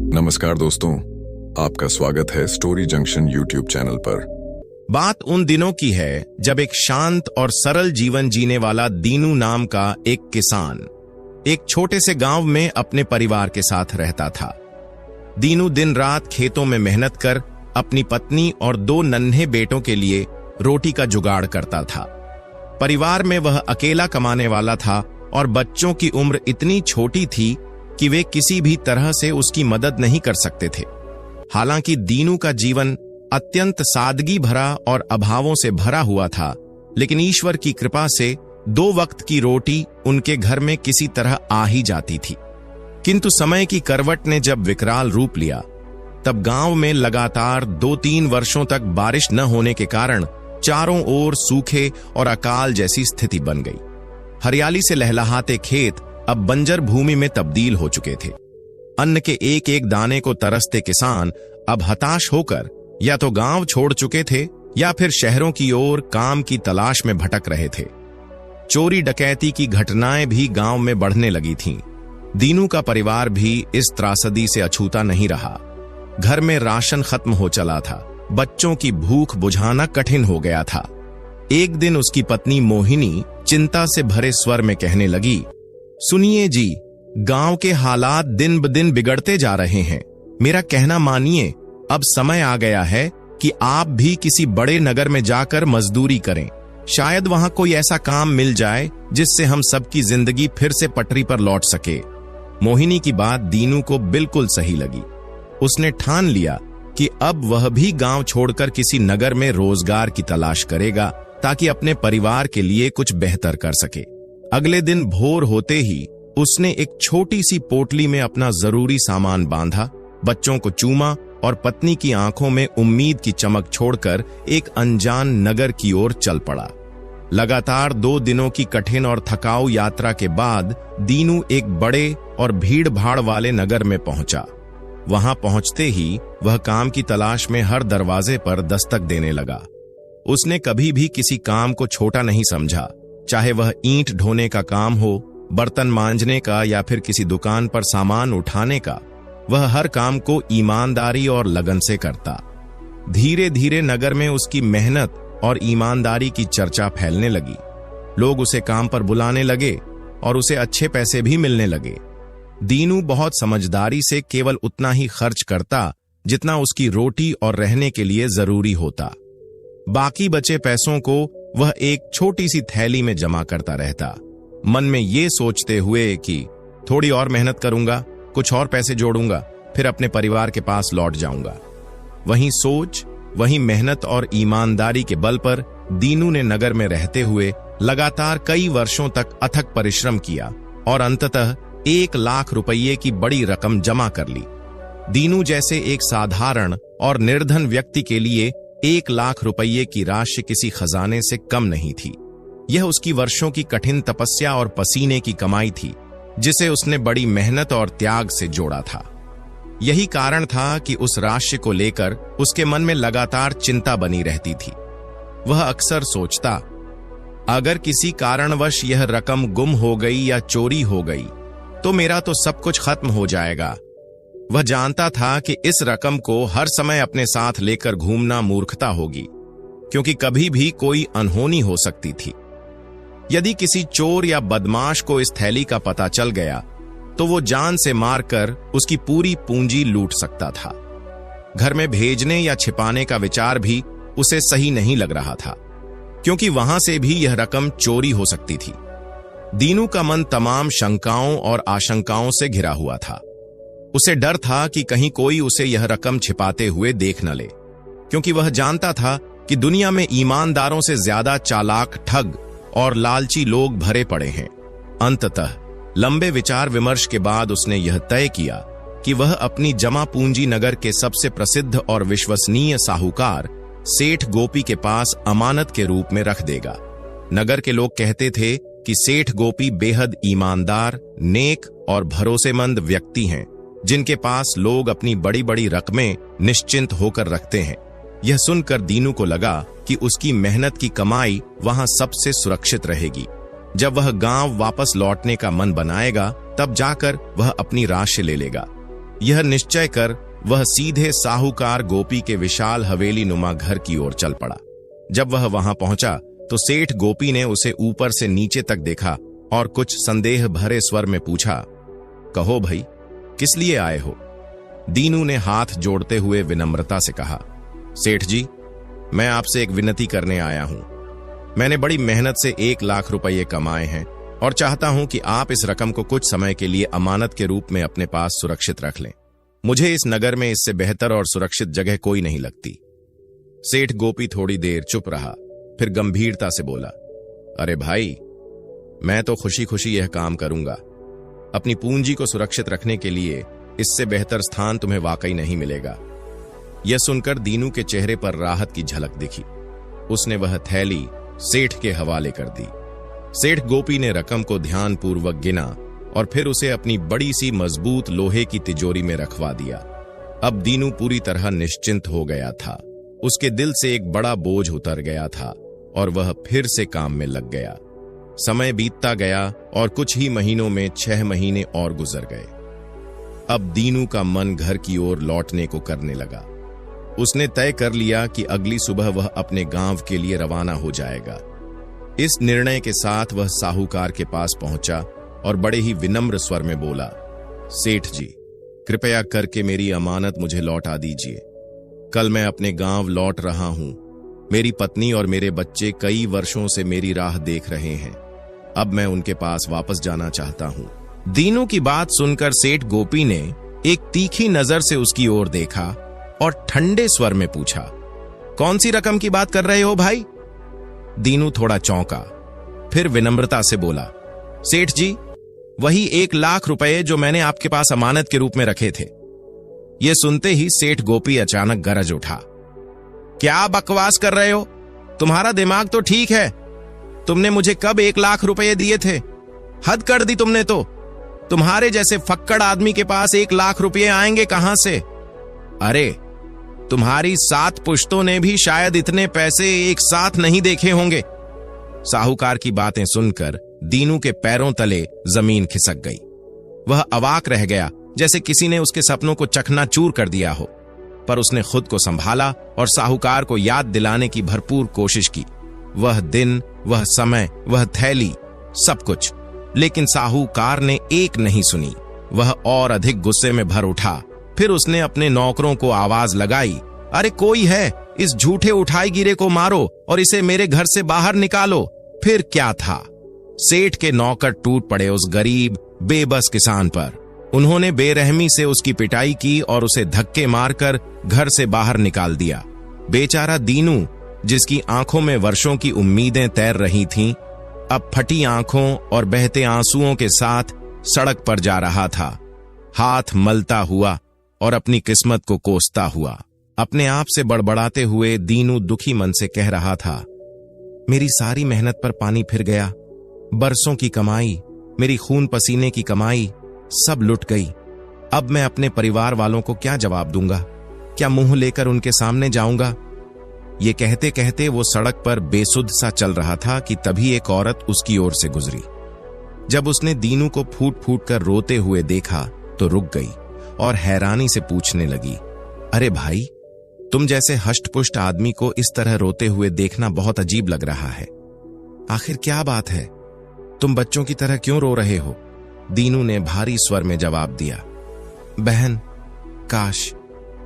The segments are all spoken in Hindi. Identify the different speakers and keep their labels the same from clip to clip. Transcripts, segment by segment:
Speaker 1: नमस्कार दोस्तों, आपका स्वागत है स्टोरी जंक्शन यूट्यूब चैनल पर।
Speaker 2: बात उन दिनों की है जब एक शांत और सरल जीवन जीने वाला दीनू नाम का एक किसान एक छोटे से गांव में अपने परिवार के साथ रहता था। दीनू दिन रात खेतों में मेहनत कर अपनी पत्नी और 2 नन्हे बेटों के लिए रोटी का जुगाड़ करता था। परिवार में वह अकेला कमाने वाला था और बच्चों की उम्र इतनी छोटी थी कि वे किसी भी तरह से उसकी मदद नहीं कर सकते थे। हालांकि दीनू का जीवन अत्यंत सादगी भरा और अभावों से भरा हुआ था, लेकिन ईश्वर की कृपा से 2 वक्त की रोटी उनके घर में किसी तरह आ ही जाती थी। किंतु समय की करवट ने जब विकराल रूप लिया, तब गांव में लगातार 2-3 वर्षों तक बारिश न होने के कारण चारों ओर सूखे और अकाल जैसी स्थिति बन गई। हरियाली से लहलहाते खेत अब बंजर भूमि में तब्दील हो चुके थे। अन्न के एक एक दाने को तरसते किसान अब हताश होकर या तो गांव छोड़ चुके थे या फिर शहरों की ओर काम की तलाश में भटक रहे थे। चोरी डकैती की घटनाएं भी गांव में बढ़ने लगी थीं। दीनू का परिवार भी इस त्रासदी से अछूता नहीं रहा। घर में राशन खत्म हो चला था, बच्चों की भूख बुझाना कठिन हो गया था। एक दिन उसकी पत्नी मोहिनी चिंता से भरे स्वर में कहने लगी, सुनिए जी, गांव के हालात दिन ब दिन बिगड़ते जा रहे हैं। मेरा कहना मानिए, अब समय आ गया है कि आप भी किसी बड़े नगर में जाकर मजदूरी करें। शायद वहां कोई ऐसा काम मिल जाए जिससे हम सबकी जिंदगी फिर से पटरी पर लौट सके। मोहिनी की बात दीनू को बिल्कुल सही लगी। उसने ठान लिया कि अब वह भी गांव छोड़कर किसी नगर में रोजगार की तलाश करेगा ताकि अपने परिवार के लिए कुछ बेहतर कर सके। अगले दिन भोर होते ही उसने एक छोटी सी पोटली में अपना जरूरी सामान बांधा, बच्चों को चूमा और पत्नी की आंखों में उम्मीद की चमक छोड़कर एक अनजान नगर की ओर चल पड़ा। लगातार 2 दिनों की कठिन और थकाऊ यात्रा के बाद दीनू एक बड़े और भीड़ भाड़ वाले नगर में पहुंचा। वहां पहुंचते ही वह काम की तलाश में हर दरवाजे पर दस्तक देने लगा। उसने कभी भी किसी काम को छोटा नहीं समझा, चाहे वह ईंट ढोने का काम हो, बर्तन मांजने का या फिर किसी दुकान पर सामान उठाने का। वह हर काम को ईमानदारी और लगन से करता। धीरे धीरे नगर में उसकी मेहनत और ईमानदारी की चर्चा फैलने लगी। लोग उसे काम पर बुलाने लगे और उसे अच्छे पैसे भी मिलने लगे। दीनू बहुत समझदारी से केवल उतना ही खर्च करता जितना उसकी रोटी और रहने के लिए जरूरी होता। बाकी बचे पैसों को वह एक छोटी सी थैली में जमा करता रहता, मन में ये सोचते हुए कि थोड़ी और मेहनत करूंगा, कुछ और पैसे जोड़ूंगा, फिर अपने परिवार के पास लौट जाऊंगा। वहीं सोच, वहीं मेहनत और ईमानदारी के बल पर दीनू ने नगर में रहते हुए लगातार कई वर्षों तक अथक परिश्रम किया और अंततः 1 लाख रुपये की बड़ी रकम जमा कर ली। दीनू जैसे एक साधारण और निर्धन व्यक्ति के लिए 1 लाख रुपये की राशि किसी खजाने से कम नहीं थी। यह उसकी वर्षों की कठिन तपस्या और पसीने की कमाई थी, जिसे उसने बड़ी मेहनत और त्याग से जोड़ा था। यही कारण था कि उस राशि को लेकर उसके मन में लगातार चिंता बनी रहती थी। वह अक्सर सोचता, अगर किसी कारणवश यह रकम गुम हो गई या चोरी हो गई तो मेरा तो सब कुछ खत्म हो जाएगा। वह जानता था कि इस रकम को हर समय अपने साथ लेकर घूमना मूर्खता होगी, क्योंकि कभी भी कोई अनहोनी हो सकती थी। यदि किसी चोर या बदमाश को इस थैली का पता चल गया तो वो जान से मारकर उसकी पूरी पूंजी लूट सकता था। घर में भेजने या छिपाने का विचार भी उसे सही नहीं लग रहा था, क्योंकि वहां से भी यह रकम चोरी हो सकती थी। दीनू का मन तमाम शंकाओं और आशंकाओं से घिरा हुआ था। उसे डर था कि कहीं कोई उसे यह रकम छिपाते हुए देख न ले, क्योंकि वह जानता था कि दुनिया में ईमानदारों से ज्यादा चालाक, ठग और लालची लोग भरे पड़े हैं। अंततः लंबे विचार विमर्श के बाद उसने यह तय किया कि वह अपनी जमा पूंजी नगर के सबसे प्रसिद्ध और विश्वसनीय साहूकार सेठ गोपी के पास अमानत के रूप में रख देगा। नगर के लोग कहते थे कि सेठ गोपी बेहद ईमानदार, नेक और भरोसेमंद व्यक्ति हैं, जिनके पास लोग अपनी बड़ी बड़ी रकमें निश्चिंत होकर रखते हैं। यह सुनकर दीनू को लगा कि उसकी मेहनत की कमाई वहां सबसे सुरक्षित रहेगी। जब वह गांव वापस लौटने का मन बनाएगा, तब जाकर वह अपनी राशि ले लेगा। यह निश्चय कर वह सीधे साहूकार गोपी के विशाल हवेली नुमा घर की ओर चल पड़ा। जब वह वहां पहुंचा तो सेठ गोपी ने उसे ऊपर से नीचे तक देखा और कुछ संदेह भरे स्वर में पूछा, कहो भाई, किस लिए आए हो? दीनू ने हाथ जोड़ते हुए विनम्रता से कहा, सेठ जी, मैं आपसे एक विनती करने आया हूं। मैंने बड़ी मेहनत से 1 लाख रुपये कमाए हैं और चाहता हूं कि आप इस रकम को कुछ समय के लिए अमानत के रूप में अपने पास सुरक्षित रख लें। मुझे इस नगर में इससे बेहतर और सुरक्षित जगह कोई नहीं लगती। सेठ गोपी थोड़ी देर चुप रहा, फिर गंभीरता से बोला, अरे भाई, मैं तो खुशी खुशी यह काम करूंगा। अपनी पूंजी को सुरक्षित रखने के लिए इससे बेहतर स्थान तुम्हें वाकई नहीं मिलेगा। यह सुनकर दीनू के चेहरे पर राहत की झलक दिखी। उसने वह थैली सेठ के हवाले कर दी। सेठ गोपी ने रकम को ध्यानपूर्वक गिना और फिर उसे अपनी बड़ी सी मजबूत लोहे की तिजोरी में रखवा दिया। अब दीनू पूरी तरह निश्चिंत हो गया था। उसके दिल से एक बड़ा बोझ उतर गया था और वह फिर से काम में लग गया। समय बीतता गया और कुछ ही महीनों में 6 महीने और गुजर गए। अब दीनू का मन घर की ओर लौटने को करने लगा। उसने तय कर लिया कि अगली सुबह वह अपने गांव के लिए रवाना हो जाएगा। इस निर्णय के साथ वह साहूकार के पास पहुंचा और बड़े ही विनम्र स्वर में बोला, सेठ जी, कृपया करके मेरी अमानत मुझे लौटा दीजिए। कल मैं अपने गांव लौट रहा हूं। मेरी पत्नी और मेरे बच्चे कई वर्षों से मेरी राह देख रहे हैं। अब मैं उनके पास वापस जाना चाहता हूं। दीनू की बात सुनकर सेठ गोपी ने एक तीखी नजर से उसकी ओर देखा और ठंडे स्वर में पूछा, कौन सी रकम की बात कर रहे हो भाई? दीनू थोड़ा चौंका, फिर विनम्रता से बोला, सेठ जी, वही 1 लाख रुपए जो मैंने आपके पास अमानत के रूप में रखे थे। यह सुनते ही सेठ गोपी अचानक गरज उठा, क्या बकवास कर रहे हो? तुम्हारा दिमाग तो ठीक है। तुमने मुझे कब 1 लाख रुपए दिए थे? हद कर दी तुमने तो। तुम्हारे जैसे फक्कड़ आदमी के पास 1 लाख रुपए आएंगे कहां से? अरे, तुम्हारी 7 पुश्तों ने भी शायद इतने पैसे एक साथ नहीं देखे होंगे। साहूकार की बातें सुनकर दीनू के पैरों तले जमीन खिसक गई। वह अवाक रह गया, जैसे किसी ने उसके सपनों को चकनाचूर कर दिया हो। पर उसने खुद को संभाला और साहूकार को याद दिलाने की भरपूर कोशिश की। वह दिन, वह समय, वह थैली, सब कुछ। लेकिन साहूकार ने एक नहीं सुनी। वह और अधिक गुस्से में भर उठा। फिर उसने अपने नौकरों को आवाज लगाई, अरे कोई है, इस झूठे उठाई गिरे को मारो और इसे मेरे घर से बाहर निकालो। फिर क्या था, सेठ के नौकर टूट पड़े उस गरीब बेबस किसान पर। उन्होंने बेरहमी से उसकी पिटाई की और उसे धक्के मारकर घर से बाहर निकाल दिया। बेचारा दीनू, जिसकी आंखों में वर्षों की उम्मीदें तैर रही थीं, अब फटी आंखों और बहते आंसुओं के साथ सड़क पर जा रहा था, हाथ मलता हुआ और अपनी किस्मत को कोसता हुआ। अपने आप से बड़बड़ाते हुए दीनू दुखी मन से कह रहा था, मेरी सारी मेहनत पर पानी फिर गया। बरसों की कमाई, मेरी खून पसीने की कमाई सब लुट गई। अब मैं अपने परिवार वालों को क्या जवाब दूंगा? क्या मुंह लेकर उनके सामने जाऊंगा? ये कहते कहते वो सड़क पर बेसुध सा चल रहा था कि तभी एक औरत उसकी ओर से गुजरी। जब उसने दीनू को फूट फूट कर रोते हुए देखा तो रुक गई और हैरानी से पूछने लगी, अरे भाई, तुम जैसे हष्टपुष्ट आदमी को इस तरह रोते हुए देखना बहुत अजीब लग रहा है। आखिर क्या बात है? तुम बच्चों की तरह क्यों रो रहे हो? दीनू ने भारी स्वर में जवाब दिया, बहन, काश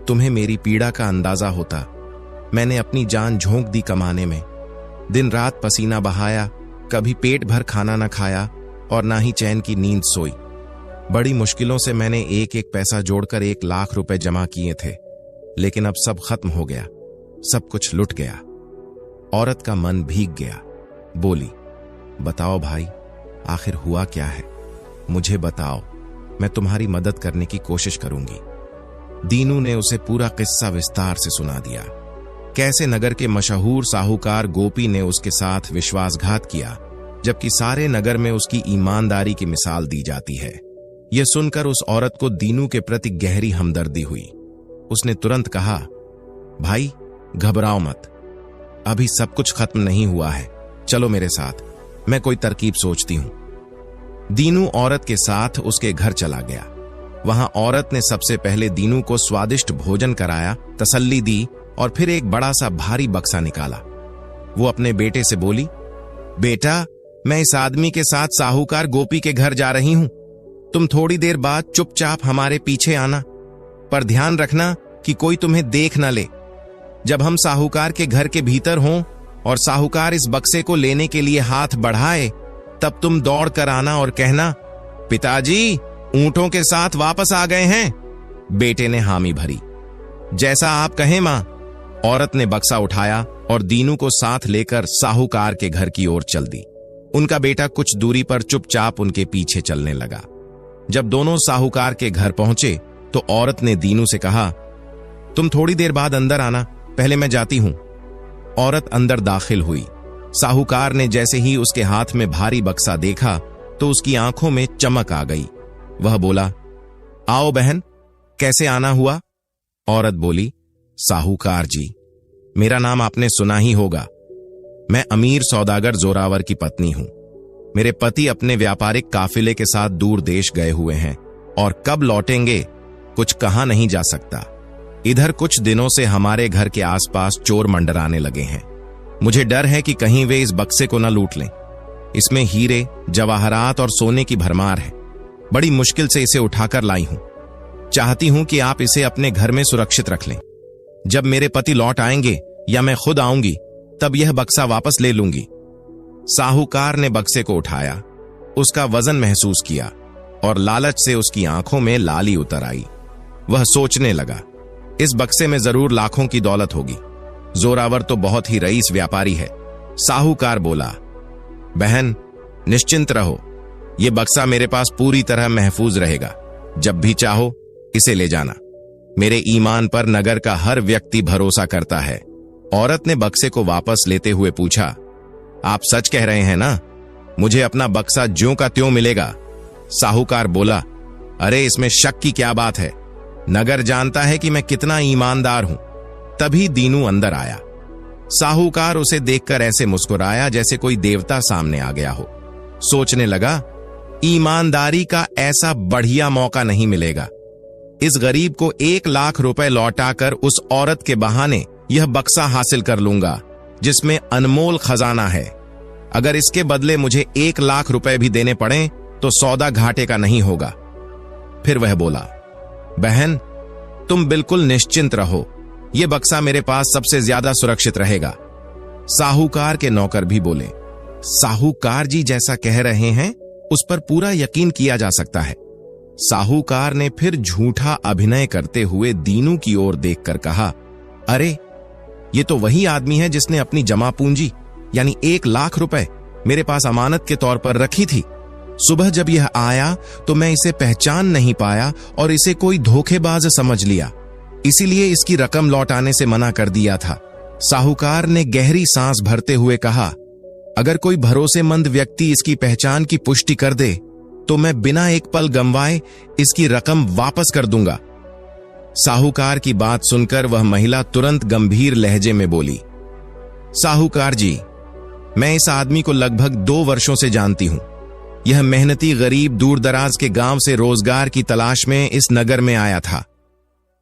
Speaker 2: तुम्हें मेरी पीड़ा का अंदाजा होता। मैंने अपनी जान झोंक दी कमाने में, दिन रात पसीना बहाया, कभी पेट भर खाना न खाया और ना ही चैन की नींद सोई। बड़ी मुश्किलों से मैंने एक एक पैसा जोड़कर 1 लाख रुपए जमा किए थे, लेकिन अब सब खत्म हो गया, सब कुछ लुट गया। औरत का मन भीग गया, बोली, बताओ भाई, आखिर हुआ क्या है? मुझे बताओ, मैं तुम्हारी मदद करने की कोशिश करूंगी। दीनू ने उसे पूरा किस्सा विस्तार से सुना दिया। कैसे नगर के मशहूर साहूकार गोपी ने उसके साथ विश्वासघात किया, जबकि सारे नगर में उसकी ईमानदारी की मिसाल दी जाती है। यह सुनकर उस औरत को दीनू के प्रति गहरी हमदर्दी हुई। उसने तुरंत कहा, भाई घबराओ मत, अभी सब कुछ खत्म नहीं हुआ है, चलो मेरे साथ, मैं कोई तरकीब सोचती हूं। दीनू औरत के साथ उसके घर चला गया। वहां औरत ने सबसे पहले दीनू को स्वादिष्ट भोजन कराया, तसल्ली दी और फिर एक बड़ा सा भारी बक्सा निकाला। वो अपने बेटे से बोली, बेटा, मैं इस आदमी के साथ साहूकार गोपी के घर जा रही हूं। तुम थोड़ी देर बाद चुपचाप हमारे पीछे आना, पर ध्यान रखना कि कोई तुम्हें देख न ले। जब हम साहूकार के घर के भीतर हों और साहूकार इस बक्से को लेने के लिए हाथ बढ़ाए, तब तुम दौड़ कर आना और कहना, पिताजी ऊंटों के साथ वापस आ गए हैं। बेटे ने हामी भरी। जैसा आप कहें मां। औरत ने बक्सा उठाया और दीनू को साथ लेकर साहूकार के घर की ओर चल दी। उनका बेटा कुछ दूरी पर चुपचाप उनके पीछे चलने लगा। जब दोनों साहूकार के घर पहुंचे तो औरत ने दीनू से कहा, तुम थोड़ी देर बाद अंदर आना, पहले मैं जाती हूं। औरत अंदर दाखिल हुई। साहूकार ने जैसे ही उसके हाथ में भारी बक्सा देखा तो उसकी आंखों में चमक आ गई। वह बोला, आओ बहन, कैसे आना हुआ? औरत बोली, साहूकार जी, मेरा नाम आपने सुना ही होगा। मैं अमीर सौदागर जोरावर की पत्नी हूं। मेरे पति अपने व्यापारिक काफिले के साथ दूर देश गए हुए हैं और कब लौटेंगे कुछ कहा नहीं जा सकता। इधर कुछ दिनों से हमारे घर के आसपास चोर मंडराने लगे हैं। मुझे डर है कि कहीं वे इस बक्से को न लूट लें। इसमें हीरे, जवाहरात और सोने की भरमार है। बड़ी मुश्किल से इसे उठाकर लाई हूं। चाहती हूं कि आप इसे अपने घर में सुरक्षित रख लें। जब मेरे पति लौट आएंगे या मैं खुद आऊंगी, तब यह बक्सा वापस ले लूंगी। साहूकार ने बक्से को उठाया, उसका वजन महसूस किया और लालच से उसकी आंखों में लाली उतर आई। वह सोचने लगा, इस बक्से में जरूर लाखों की दौलत होगी। जोरावर तो बहुत ही रईस व्यापारी है। साहूकार बोला, बहन निश्चिंत रहो, यह बक्सा मेरे पास पूरी तरह महफूज रहेगा। जब भी चाहो इसे ले जाना। मेरे ईमान पर नगर का हर व्यक्ति भरोसा करता है। औरत ने बक्से को वापस लेते हुए पूछा, आप सच कह रहे हैं ना? मुझे अपना बक्सा ज्यों का त्यों मिलेगा? साहूकार बोला, अरे इसमें शक की क्या बात है? नगर जानता है कि मैं कितना ईमानदार हूं। तभी दीनू अंदर आया। साहूकार उसे देखकर ऐसे मुस्कुराया जैसे कोई देवता सामने आ गया हो। सोचने लगा, ईमानदारी का ऐसा बढ़िया मौका नहीं मिलेगा। इस गरीब को 1 लाख रुपए लौटाकर उस औरत के बहाने यह बक्सा हासिल कर लूंगा जिसमें अनमोल खजाना है। अगर इसके बदले मुझे 1 लाख रुपए भी देने पड़े तो सौदा घाटे का नहीं होगा। फिर वह बोला, बहन तुम बिल्कुल निश्चिंत रहो, यह बक्सा मेरे पास सबसे ज्यादा सुरक्षित रहेगा। साहूकार के नौकर भी बोले, साहूकार जी जैसा कह रहे हैं उस पर पूरा यकीन किया जा सकता है। साहूकार ने फिर झूठा अभिनय करते हुए दीनू की ओर देखकर कहा, अरे ये तो वही आदमी है जिसने अपनी जमा पूंजी यानी 1 लाख रुपए मेरे पास अमानत के तौर पर रखी थी। सुबह जब यह आया तो मैं इसे पहचान नहीं पाया और इसे कोई धोखेबाज समझ लिया, इसीलिए इसकी रकम लौटाने से मना कर दिया था। साहूकार ने गहरी सांस भरते हुए कहा, अगर कोई भरोसेमंद व्यक्ति इसकी पहचान की पुष्टि कर दे तो मैं बिना एक पल गंवाए इसकी रकम वापस कर दूंगा। साहूकार की बात सुनकर वह महिला तुरंत गंभीर लहजे में बोली, साहूकार जी, मैं इस आदमी को लगभग 2 वर्षों से जानती हूं। यह मेहनती गरीब दूर दराज के गांव से रोजगार की तलाश में इस नगर में आया था।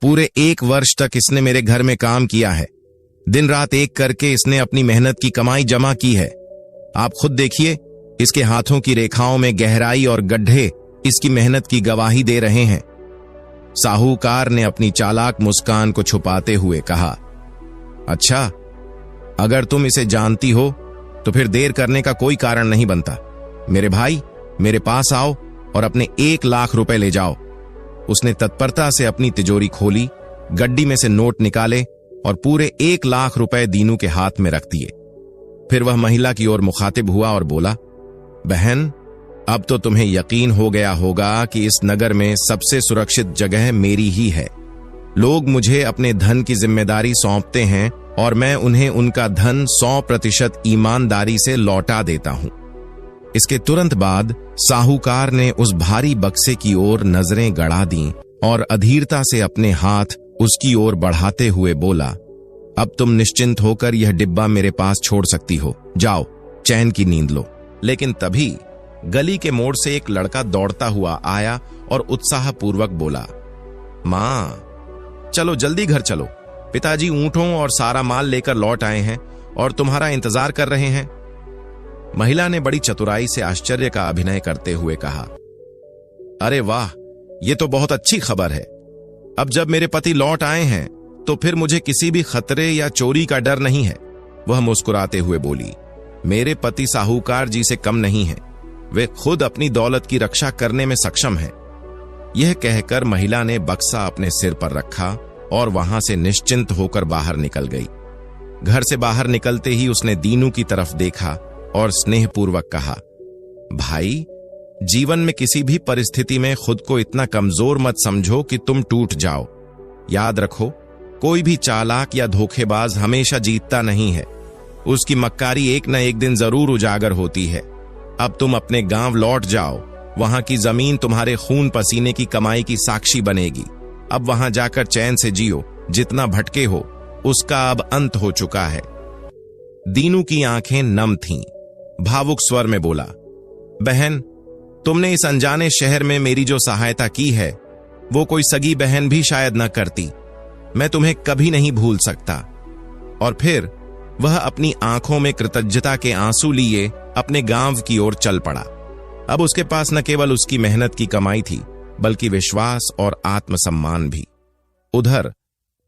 Speaker 2: पूरे 1 वर्ष तक इसने मेरे घर में काम किया है। दिन रात एक करके इसने अपनी मेहनत की कमाई जमा की है। आप खुद देखिए, इसके हाथों की रेखाओं में गहराई और गड्ढे इसकी मेहनत की गवाही दे रहे हैं। साहूकार ने अपनी चालाक मुस्कान को छुपाते हुए कहा, अच्छा, अगर तुम इसे जानती हो तो फिर देर करने का कोई कारण नहीं बनता। मेरे भाई, मेरे पास आओ और अपने 1 लाख रुपए ले जाओ। उसने तत्परता से अपनी तिजोरी खोली, गड्डी में से नोट निकाले और पूरे 1 लाख रुपए दीनू के हाथ में रख दिए। फिर वह महिला की ओर मुखातिब हुआ और बोला, बहन, अब तो तुम्हें यकीन हो गया होगा कि इस नगर में सबसे सुरक्षित जगह मेरी ही है। लोग मुझे अपने धन की जिम्मेदारी सौंपते हैं और मैं उन्हें उनका धन 100% ईमानदारी से लौटा देता हूं। इसके तुरंत बाद साहूकार ने उस भारी बक्से की ओर नजरें गड़ा दी और अधीरता से अपने हाथ उसकी ओर बढ़ाते हुए बोला, अब तुम निश्चिंत होकर यह डिब्बा मेरे पास छोड़ सकती हो। जाओ, चैन की नींद लो। लेकिन तभी गली के मोड़ से एक लड़का दौड़ता हुआ आया और उत्साहपूर्वक बोला, मां, चलो जल्दी घर चलो, पिताजी ऊंटों और सारा माल लेकर लौट आए हैं और तुम्हारा इंतजार कर रहे हैं। महिला ने बड़ी चतुराई से आश्चर्य का अभिनय करते हुए कहा, अरे वाह, ये तो बहुत अच्छी खबर है। अब जब मेरे पति लौट आए हैं तो फिर मुझे किसी भी खतरे या चोरी का डर नहीं है। वह मुस्कुराते हुए बोली, मेरे पति साहूकार जी से कम नहीं हैं। वे खुद अपनी दौलत की रक्षा करने में सक्षम हैं। यह कहकर महिला ने बक्सा अपने सिर पर रखा और वहां से निश्चिंत होकर बाहर निकल गई। घर से बाहर निकलते ही उसने दीनू की तरफ देखा और स्नेहपूर्वक कहा, भाई, जीवन में किसी भी परिस्थिति में खुद को इतना कमजोर मत समझो कि तुम टूट जाओ। याद रखो, कोई भी चालाक या धोखेबाज हमेशा जीतता नहीं है। उसकी मक्कारी एक न एक दिन जरूर उजागर होती है। अब तुम अपने गांव लौट जाओ। वहां की जमीन तुम्हारे खून पसीने की कमाई की साक्षी बनेगी। अब वहां जाकर चैन से जियो। जितना भटके हो उसका अब अंत हो चुका है। दीनू की आंखें नम थीं। भावुक स्वर में बोला, बहन, तुमने इस अनजाने शहर में मेरी जो सहायता की है वो कोई सगी बहन भी शायद न करती। मैं तुम्हें कभी नहीं भूल सकता। और फिर वह अपनी आंखों में कृतज्ञता के आंसू लिए अपने गांव की ओर चल पड़ा। अब उसके पास न केवल उसकी मेहनत की कमाई थी, बल्कि विश्वास और आत्मसम्मान भी। उधर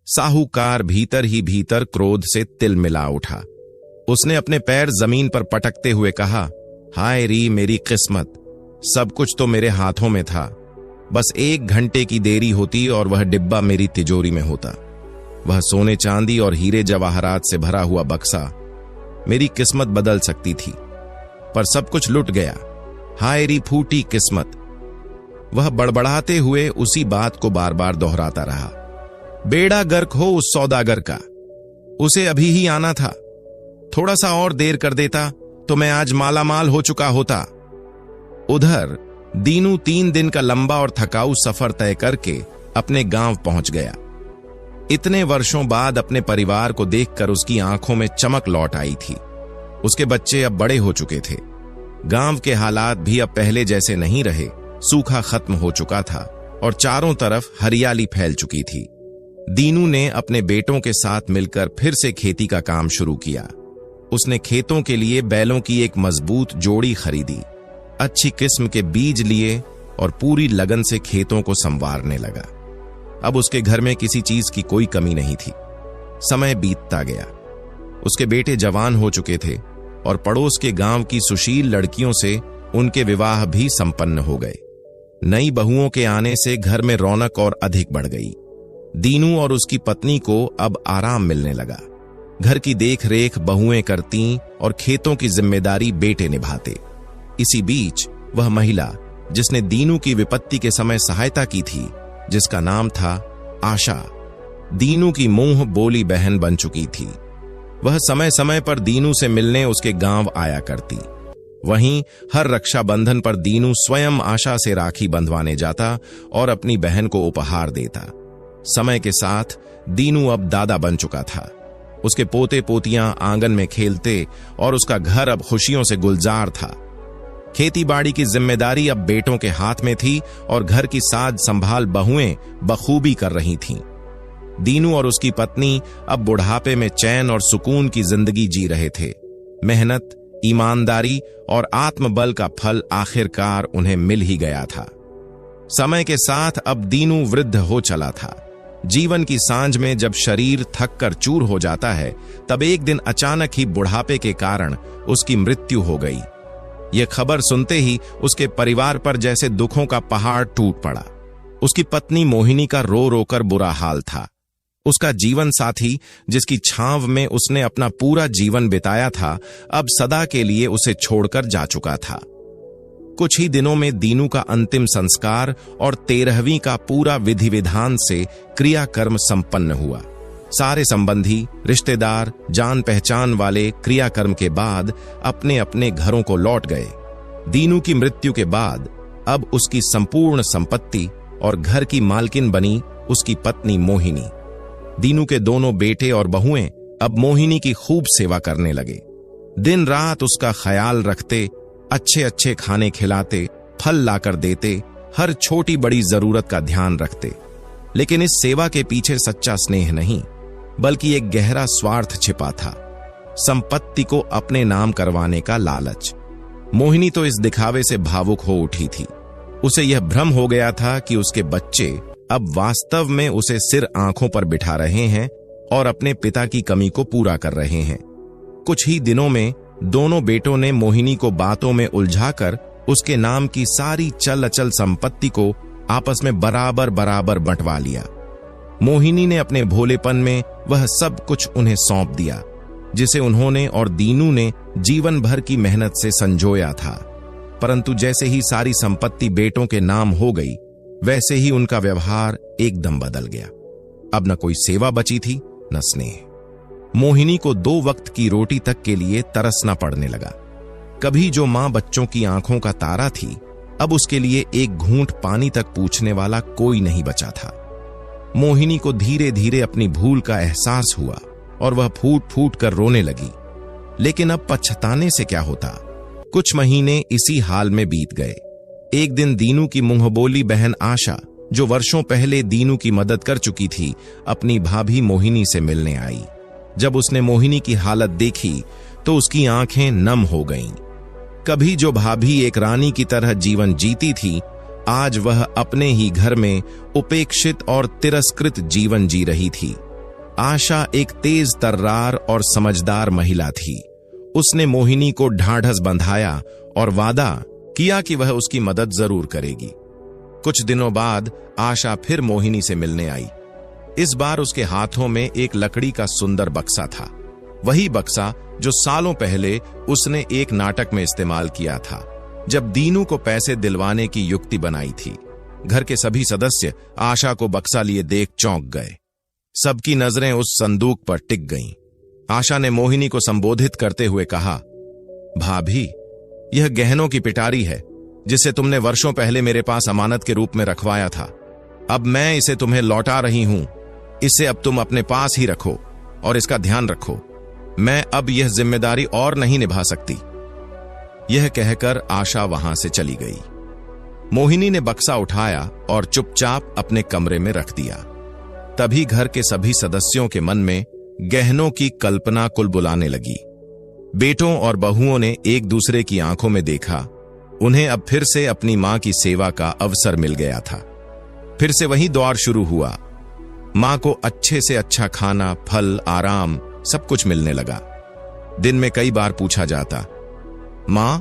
Speaker 2: साहूकार भीतर ही भीतर क्रोध से तिलमिला उठा। उसने अपने पैर जमीन पर पटकते हुए कहा, हाय री मेरी किस्मत, सब कुछ तो मेरे हाथों में था। बस 1 घंटे की देरी होती और वह डिब्बा मेरी तिजोरी में होता। वह सोने चांदी और हीरे जवाहरात से भरा हुआ बक्सा मेरी किस्मत बदल सकती थी, पर सब कुछ लुट गया। हाय री फूटी किस्मत। वह बड़बड़ाते हुए उसी बात को बार बार दोहराता रहा। बेड़ा गर्क हो उस सौदागर का, उसे अभी ही आना था। थोड़ा सा और देर कर देता तो मैं आज मालामाल हो चुका होता। उधर दीनू 3 दिन का लंबा और थकाऊ सफर तय करके अपने गांव पहुंच गया। इतने वर्षों बाद अपने परिवार को देखकर उसकी आंखों में चमक लौट आई थी। उसके बच्चे अब बड़े हो चुके थे। गांव के हालात भी अब पहले जैसे नहीं रहे। सूखा खत्म हो चुका था और चारों तरफ हरियाली फैल चुकी थी। दीनू ने अपने बेटों के साथ मिलकर फिर से खेती का काम शुरू किया। उसने खेतों के लिए बैलों की एक मजबूत जोड़ी खरीदी, अच्छी किस्म के बीज लिए और पूरी लगन से खेतों को संवारने लगा। अब उसके घर में किसी चीज की कोई कमी नहीं थी। समय बीतता गया। उसके बेटे जवान हो चुके थे और पड़ोस के गांव की सुशील लड़कियों से उनके विवाह भी संपन्न हो गए। नई बहुओं के आने से घर में रौनक और अधिक बढ़ गई। दीनू और उसकी पत्नी को अब आराम मिलने लगा। घर की देख रेख बहुएं करती और खेतों की जिम्मेदारी बेटे निभाते। इसी बीच वह महिला जिसने दीनू की विपत्ति के समय सहायता की थी, जिसका नाम था आशा, दीनू की मुंह बोली बहन बन चुकी थी। वह समय समय पर दीनू से मिलने उसके गांव आया करती। वहीं हर रक्षाबंधन पर दीनू स्वयं आशा से राखी बंधवाने जाता और अपनी बहन को उपहार देता। समय के साथ दीनू अब दादा बन चुका था। उसके पोते पोतियां आंगन में खेलते और उसका घर अब खुशियों से गुलजार था। खेती बाड़ी की जिम्मेदारी अब बेटों के हाथ में थी और घर की साज संभाल बहुएं बखूबी कर रही थीं। दीनू और उसकी पत्नी अब बुढ़ापे में चैन और सुकून की जिंदगी जी रहे थे। मेहनत, ईमानदारी और आत्मबल का फल आखिरकार उन्हें मिल ही गया था। समय के साथ अब दीनू वृद्ध हो चला था। जीवन की सांझ में जब शरीर थक कर चूर हो जाता है, तब एक दिन अचानक ही बुढ़ापे के कारण उसकी मृत्यु हो गई। यह खबर सुनते ही उसके परिवार पर जैसे दुखों का पहाड़ टूट पड़ा। उसकी पत्नी मोहिनी का रो रोकर बुरा हाल था। उसका जीवन साथी, जिसकी छांव में उसने अपना पूरा जीवन बिताया था, अब सदा के लिए उसे छोड़कर जा चुका था। कुछ ही दिनों में दीनू का अंतिम संस्कार और 13वीं का पूरा विधि विधान से क्रियाकर्म संपन्न हुआ। सारे संबंधी, रिश्तेदार, जान पहचान वाले क्रियाकर्म के बाद अपने अपने घरों को लौट गए। दीनू की मृत्यु के बाद अब उसकी संपूर्ण संपत्ति और घर की मालकिन बनी उसकी पत्नी मोहिनी। दीनू के दोनों बेटे और बहुएं अब मोहिनी की खूब सेवा करने लगे। दिन रात उसका ख्याल रखते, अच्छे अच्छे खाने खिलाते, फल लाकर देते हर छोटी बड़ी जरूरत का ध्यान रखते। लेकिन इस सेवा के पीछे सच्चा स्नेह नहीं, बल्कि एक गहरा स्वार्थ छिपा था, संपत्ति को अपने नाम करवाने का लालच। मोहिनी तो इस दिखावे से भावुक हो उठी थी। उसे यह भ्रम हो गया था कि उसके बच्चे अब वास्तव में उसे सिर आंखों पर बिठा रहे हैं और अपने पिता की कमी को पूरा कर रहे हैं। कुछ ही दिनों में दोनों बेटों ने मोहिनी को बातों में उलझाकर उसके नाम की सारी चल अचल संपत्ति को आपस में बराबर बराबर बंटवा लिया। मोहिनी ने अपने भोलेपन में वह सब कुछ उन्हें सौंप दिया, जिसे उन्होंने और दीनू ने जीवन भर की मेहनत से संजोया था। परंतु जैसे ही सारी संपत्ति बेटों के नाम हो गई, वैसे ही उनका व्यवहार एकदम बदल गया। अब न कोई सेवा बची थी, न स्नेह। मोहिनी को 2 वक्त की रोटी तक के लिए तरसना पड़ने लगा। कभी जो मां बच्चों की आंखों का तारा थी, अब उसके लिए एक घूंट पानी तक पूछने वाला कोई नहीं बचा था। मोहिनी को धीरे धीरे अपनी भूल का एहसास हुआ और वह फूट फूट कर रोने लगी। लेकिन अब पछताने से क्या होता। कुछ महीने इसी हाल में बीत गए। एक दिन दीनू की मुंहबोली बहन आशा, जो वर्षों पहले दीनू की मदद कर चुकी थी, अपनी भाभी मोहिनी से मिलने आई। जब उसने मोहिनी की हालत देखी तो उसकी आंखें नम हो गईं। कभी जो भाभी एक रानी की तरह जीवन जीती थी, आज वह अपने ही घर में उपेक्षित और तिरस्कृत जीवन जी रही थी। आशा एक तेज तर्रार और समझदार महिला थी। उसने मोहिनी को ढाढ़स बंधाया और वादा किया कि वह उसकी मदद जरूर करेगी। कुछ दिनों बाद आशा फिर मोहिनी से मिलने आई। इस बार उसके हाथों में एक लकड़ी का सुंदर बक्सा था, वही बक्सा जो सालों पहले उसने एक नाटक में इस्तेमाल किया था, जब दीनू को पैसे दिलवाने की युक्ति बनाई थी। घर के सभी सदस्य आशा को बक्सा लिए देख चौंक गए। सबकी नजरें उस संदूक पर टिक गईं। आशा ने मोहिनी को संबोधित करते हुए कहा, भाभी, यह गहनों की पिटारी है जिसे तुमने वर्षों पहले मेरे पास अमानत के रूप में रखवाया था। अब मैं इसे तुम्हें लौटा रही हूं। इसे अब तुम अपने पास ही रखो और इसका ध्यान रखो। मैं अब यह जिम्मेदारी और नहीं निभा सकती। यह कहकर आशा वहां से चली गई। मोहिनी ने बक्सा उठाया और चुपचाप अपने कमरे में रख दिया। तभी घर के सभी सदस्यों के मन में गहनों की कल्पना कुलबुलाने लगी। बेटों और बहुओं ने एक दूसरे की आंखों में देखा। उन्हें अब फिर से अपनी मां की सेवा का अवसर मिल गया था। फिर से वही दौर शुरू हुआ। मां को अच्छे से अच्छा खाना, फल, आराम सब कुछ मिलने लगा। दिन में कई बार पूछा जाता, मां,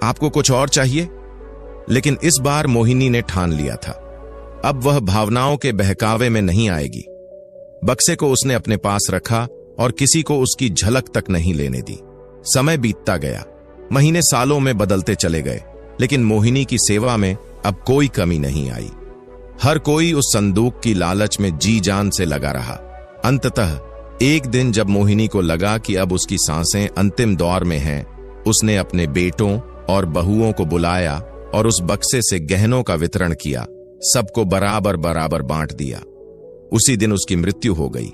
Speaker 2: आपको कुछ और चाहिए? लेकिन इस बार मोहिनी ने ठान लिया था, अब वह भावनाओं के बहकावे में नहीं आएगी। बक्से को उसने अपने पास रखा और किसी को उसकी झलक तक नहीं लेने दी। समय बीतता गया, महीने सालों में बदलते चले गए, लेकिन मोहिनी की सेवा में अब कोई कमी नहीं आई। हर कोई उस संदूक की लालच में जी जान से लगा रहा। अंततः एक दिन जब मोहिनी को लगा कि अब उसकी सांसें अंतिम दौर में हैं, उसने अपने बेटों और बहुओं को बुलाया और उस बक्से से गहनों का वितरण किया। सबको बराबर बराबर बांट दिया। उसी दिन उसकी मृत्यु हो गई।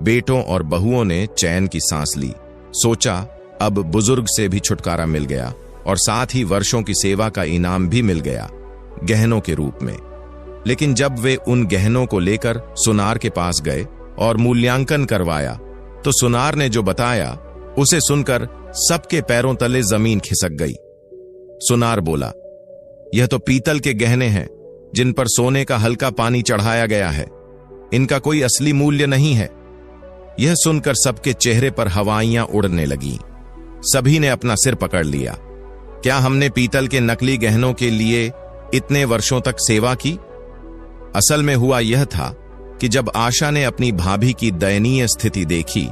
Speaker 2: बेटों और बहुओं ने चैन की सांस ली। सोचा अब बुजुर्ग से भी छुटकारा मिल गया और साथ ही वर्षों की सेवा का इनाम भी मिल गया, गहनों के रूप में। लेकिन जब वे उन गहनों को लेकर सुनार के पास गए और मूल्यांकन करवाया, तो सुनार ने जो बताया उसे सुनकर सबके पैरों तले जमीन खिसक गई। सुनार बोला, यह तो पीतल के गहने हैं जिन पर सोने का हल्का पानी चढ़ाया गया है। इनका कोई असली मूल्य नहीं है। यह सुनकर सबके चेहरे पर हवाइयां उड़ने लगीं। सभी ने अपना सिर पकड़ लिया। क्या हमने पीतल के नकली गहनों के लिए इतने वर्षों तक सेवा की? असल में हुआ यह था कि जब आशा ने अपनी भाभी की दयनीय स्थिति देखी,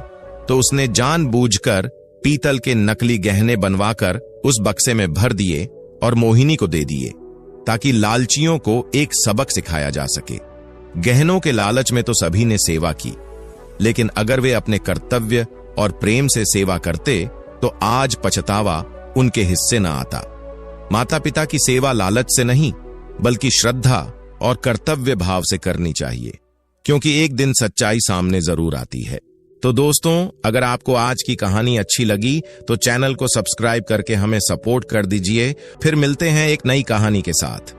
Speaker 2: तो उसने जानबूझकर पीतल के नकली गहने बनवाकर उस बक्से में भर दिए और मोहिनी को दे दिए, ताकि लालचियों को एक सबक सिखाया जा सके। गहनों के लालच में तो सभी ने सेवा की, लेकिन अगर वे अपने कर्तव्य और प्रेम से सेवा करते तो आज पछतावा उनके हिस्से न आता। माता पिता की सेवा लालच से नहीं, बल्कि श्रद्धा और कर्तव्य भाव से करनी चाहिए, क्योंकि एक दिन सच्चाई सामने जरूर आती है। तो दोस्तों, अगर आपको आज की कहानी अच्छी लगी तो चैनल को सब्सक्राइब करके हमें सपोर्ट कर दीजिए। फिर मिलते हैं एक नई कहानी के साथ।